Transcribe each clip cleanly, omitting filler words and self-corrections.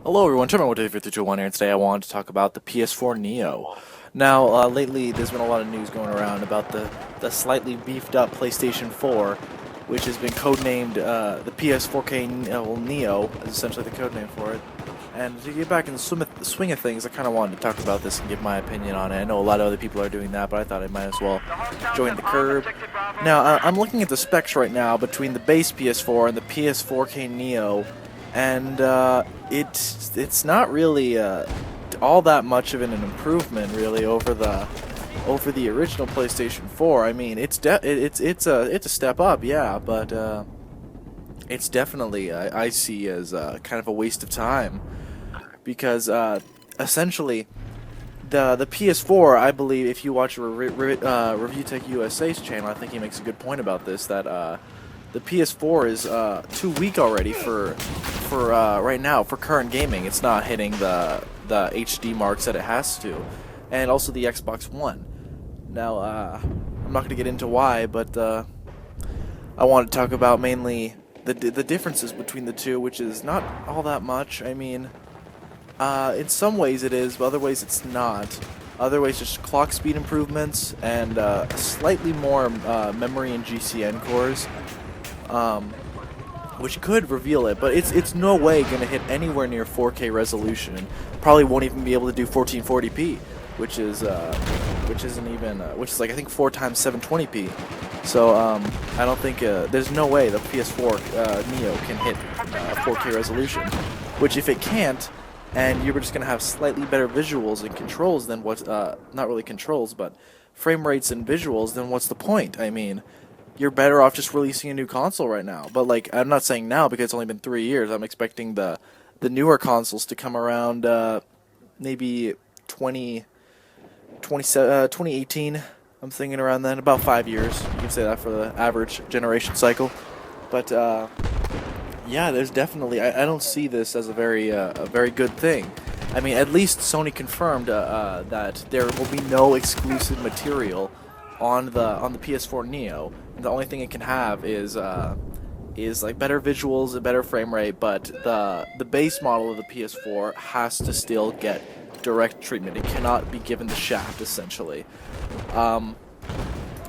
Hello everyone, Chairman12321 here, and today I wanted to talk about the PS4 NEO. Now, lately there's been a lot of news going around about the slightly beefed up PlayStation 4, which has been codenamed the PS4 NEO, is essentially the codename for it. And to get back in the swing of things, I kind of wanted to talk about this and give my opinion on it. I know a lot of other people are doing that, but I thought I might as well join the curve. Now, I'm looking at the specs right now between the base PS4 and the PS4 NEO, and it's not really all that much of an improvement really over the original PlayStation 4. I mean, it's a step up, yeah, but it's definitely I see as kind of a waste of time, because essentially the PS4, I believe, if you watch Review Tech USA's channel, I think he makes a good point about this, that the PS4 is too weak already for right now for current gaming. It's not hitting the HD marks that it has to, and also the Xbox One. Now, I'm not going to get into why, but I want to talk about mainly the differences between the two, which is not all that much. I mean, in some ways it is, but other ways it's not. Other ways just clock speed improvements and slightly more memory and GCN cores, which could reveal it, but it's no way going to hit anywhere near 4K resolution. Probably won't even be able to do 1440p, which is like I think 4 times 720p. So I don't think there's no way the PS4 NEO can hit 4K resolution. Which, if it can't, and you're just gonna have slightly better visuals and controls than what not really controls, but frame rates and visuals, then what's the point? I mean, you're better off just releasing a new console right now. But like, I'm not saying now because it's only been 3 years. I'm expecting the newer consoles to come around maybe 2018. I'm thinking around then, about 5 years. You can say that for the average generation cycle. But yeah, there's definitely, I don't see this as a very good thing. I mean, at least Sony confirmed that there will be no exclusive material on the PS4 NEO. The only thing it can have is like better visuals and better frame rate, but the base model of the PS4 has to still get direct treatment. It cannot be given the shaft, essentially,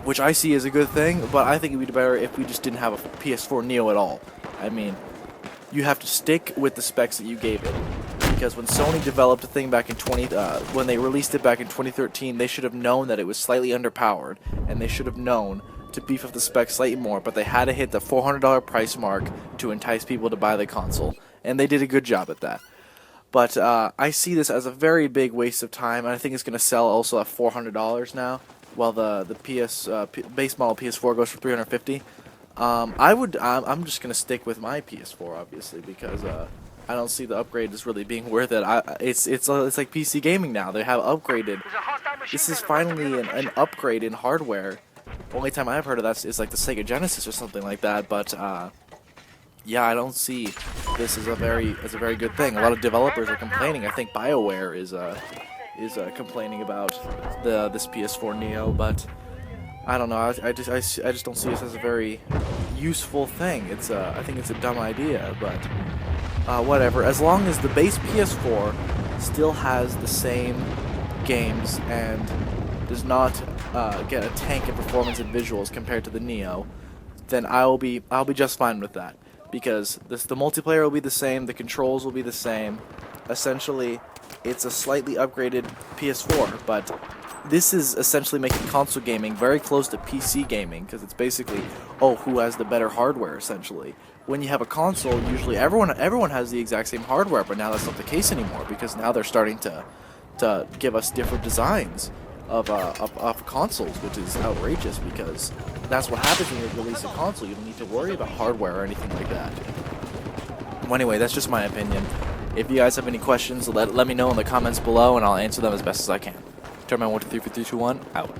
which I see as a good thing. But I think it'd be better if we just didn't have a PS4 NEO at all. I mean, you have to stick with the specs that you gave it, because when Sony developed a thing back in when they released it back in 2013, they should have known that it was slightly underpowered, and they should have known to beef up the specs slightly more, but they had to hit the $400 price mark to entice people to buy the console, and they did a good job at that. But I see this as a very big waste of time, and I think it's going to sell also at $400 now, while the base model PS4 goes for $350. I'm just going to stick with my PS4, obviously, because I don't see the upgrade as really being worth it. It's like PC gaming now. They have upgraded. This is finally an upgrade in hardware. The only time I've heard of that is like the Sega Genesis or something like that. But yeah, I don't see this as a very good thing. A lot of developers are complaining. I think BioWare is complaining about this PS4 NEO, but I don't know. I just don't see this as a very useful thing. I think it's a dumb idea, but whatever. As long as the base PS4 still has the same games and does not get a tank in performance and visuals compared to the NEO, then I'll be just fine with that, because the multiplayer will be the same, the controls will be the same. Essentially, it's a slightly upgraded PS4, but this is essentially making console gaming very close to PC gaming, because it's basically, who has the better hardware, essentially. When you have a console, usually everyone has the exact same hardware, but now that's not the case anymore, because now they're starting to give us different designs of consoles, which is outrageous, because that's what happens when you release a console. You don't need to worry about hardware or anything like that. Well, anyway, that's just my opinion. If you guys have any questions, let me know in the comments below, and I'll answer them as best as I can. Chairman12321 out.